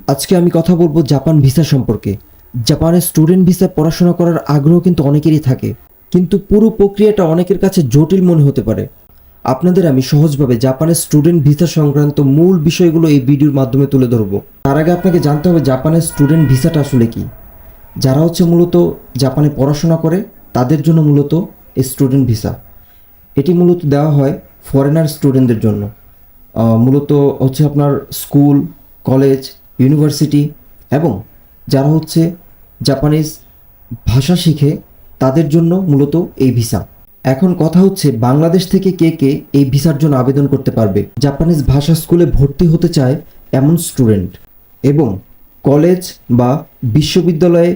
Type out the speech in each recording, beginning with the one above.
আজকে আমি কথা বলবো জাপান ভিসা সম্পর্কে। জাপানের স্টুডেন্ট ভিসায় পড়াশোনা করার আগ্রহ কিন্তু অনেকেরই থাকে, কিন্তু পুরো প্রক্রিয়াটা অনেকের কাছে জটিল মনে হতে পারে। আপনাদের আমি সহজভাবে জাপানের স্টুডেন্ট ভিসা সংক্রান্ত মূল বিষয়গুলো এই ভিডিওর মাধ্যমে তুলে ধরবো। তার আগে আপনাকে জানতে হবে জাপানের স্টুডেন্ট ভিসাটা আসলে কি। যারা মূলত জাপানে পড়াশোনা করে তাদের জন্য মূলত এই স্টুডেন্ট ভিসা। এটি মূলত দেওয়া হয় ফরেনার স্টুডেন্টদের জন্য। মূলত আপনার স্কুল, কলেজ, ইউনিভার্সিটি এবং যারা জাপানিজ ভাষা শিখে তাদের জন্য মূলত এই ভিসা। এখন কথা বাংলাদেশ থেকে কে কে এই ভিসার জন্য আবেদন করতে পারবে। জাপানিজ ভাষা স্কুলে ভর্তি হতে চায় এমন স্টুডেন্ট এবং কলেজ বা বিশ্ববিদ্যালয়ে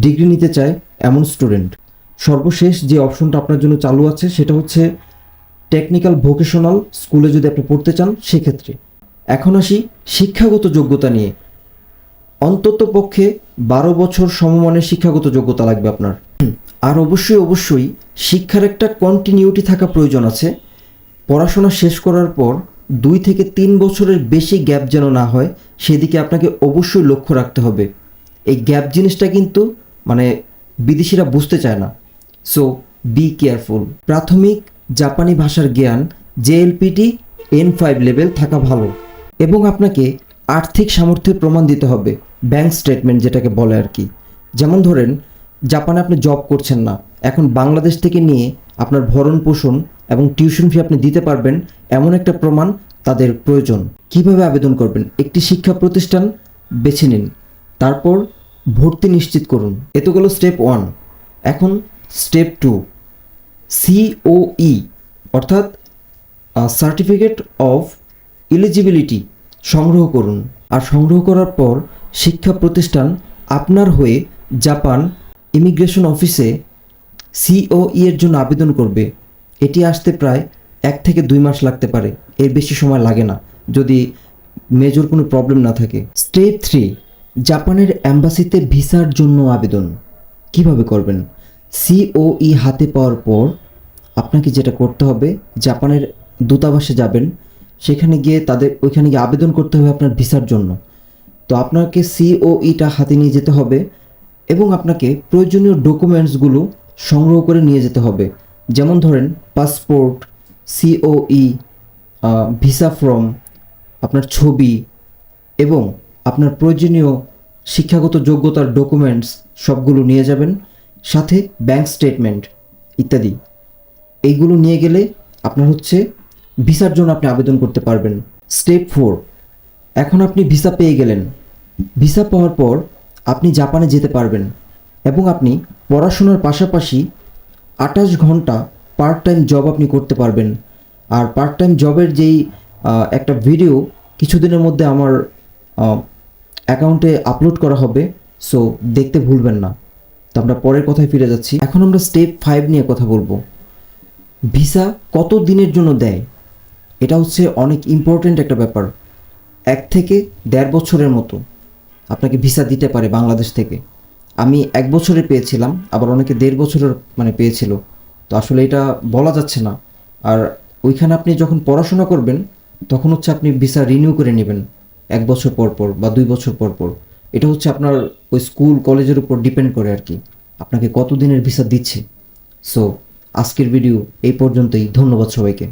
ডিগ্রি নিতে চায় এমন স্টুডেন্ট। সর্বশেষ যে অপশনটা আপনার জন্য চালু আছে সেটা টেকনিক্যাল ভোকেশনাল স্কুলে যদি আপনি পড়তে চান সেক্ষেত্রে। এখন আসি শিক্ষাগত যোগ্যতা নিয়ে। অন্তত পক্ষে 12 বছর সমমানের শিক্ষাগত যোগ্যতা লাগবে আপনার। আর অবশ্যই শিক্ষার একটা কন্টিনিউটি থাকা প্রয়োজন আছে। পড়াশোনা শেষ করার পর 2 থেকে 3 বছরের বেশি গ্যাপ যেন না হয়, সেদিকে আপনাকে অবশ্যই লক্ষ্য রাখতে হবে। এই গ্যাপ জিনিসটা কিন্তু বিদেশিরা বুঝতে চায় না, সো বি কেয়ারফুল। প্রাথমিক জাপানি ভাষার জ্ঞান জেএলপিটি N5 লেভেল থাকা ভালো এবং আপনাকে আর্থিক সামর্থ্যের প্রমাণ দিতে হবে, ব্যাংক স্টেটমেন্ট যেটাকে বলে আর কি। যেমন ধরেন জাপানে আপনি জব করছেন না, এখন বাংলাদেশ থেকে নিয়ে আপনার ভরণ পোষণ এবং টিউশন ফি আপনি দিতে পারবেন এমন একটা প্রমাণ তাদের প্রয়োজন। কিভাবে আবেদন করবেন? একটি শিক্ষা প্রতিষ্ঠান বেছে নিন, তারপর ভর্তি নিশ্চিত করুন। এত গেল স্টেপ 1। এখন স্টেপ 2, সিওই অর্থাৎ সার্টিফিকেট অফ এলিজিবিলিটি সংগ্রহ করুন। আর সংগ্রহ করার পর শিক্ষা প্রতিষ্ঠান আপনার হয়ে জাপান ইমিগ্রেশন অফিসে সিওই এর জন্য আবেদন করবে। এটি আসতে প্রায় 1 থেকে 2 মাস লাগতে পারে, এর বেশি সময় লাগে না যদি মেজর কোনো প্রবলেম না থাকে। স্টেপ 3, জাপানের অ্যাম্বাসিতে ভিসার জন্য আবেদন। কিভাবে করবেন? সিওই হাতে পাওয়ার পর আপনাকে যেটা করতে হবে, জাপানের দূতাবাসে যাবেন, সেখানে গিয়ে ওইখানে গিয়ে আবেদন করতে হবে আপনার ভিসার জন্য। তো আপনাকে সিওইটা হাতে নিয়ে যেতে হবে এবং আপনাকে প্রয়োজনীয় ডকুমেন্টসগুলো সংগ্রহ করে নিয়ে যেতে হবে। যেমন ধরেন পাসপোর্ট, সিওই, ভিসা ফর্ম, আপনার ছবি এবং আপনার প্রয়োজনীয় শিক্ষাগত যোগ্যতার ডকুমেন্টস সবগুলো নিয়ে যাবেন, সাথে ব্যাংক স্টেটমেন্ট ইত্যাদি। এইগুলো নিয়ে গেলে আপনার ভিসার জন্য আপনি আবেদন করতে পারবেন। স্টেপ 4, এখন আপনি ভিসা পেয়ে গেলেন। ভিসা পাওয়ার পর আপনি জাপানে যেতে পারবেন এবং আপনি পড়াশোনার পাশাপাশি 28 ঘন্টা পার্ট টাইম জব আপনি করতে পারবেন। আর পার্ট টাইম জবের যেই একটা ভিডিও কিছুদিনের মধ্যে আমার অ্যাকাউন্টে আপলোড করা হবে, সো দেখতে ভুলবেন না। তো আমরা পরের কথায় ফিরে যাচ্ছি। এখন আমরা স্টেপ 5 নিয়ে কথা বলবো। ভিসা কত দিনের জন্য দেয়? এটা অনেক ইম্পর্ট্যান্ট একটা ব্যাপার। 1 থেকে 1.5 বছরের মতো আপনাকে ভিসা দিতে পারে বাংলাদেশ থেকে। আমি 1 বছরে পেয়েছিলাম, আবার অনেকে 1.5 বছরের পেয়েছিল। তো আসলে এটা বলা যাচ্ছে না। আর ওইখানে আপনি যখন পড়াশোনা করবেন তখন আপনি ভিসা রিনিউ করে নেবেন 1 বছর পর পর বা 2 বছর পর পর। এটা আপনার ওই স্কুল কলেজের উপর ডিপেন্ড করে আর কি, আপনাকে কত দিনের ভিসা দিচ্ছে। সো আজকের ভিডিও এই পর্যন্তই। ধন্যবাদ সবাইকে।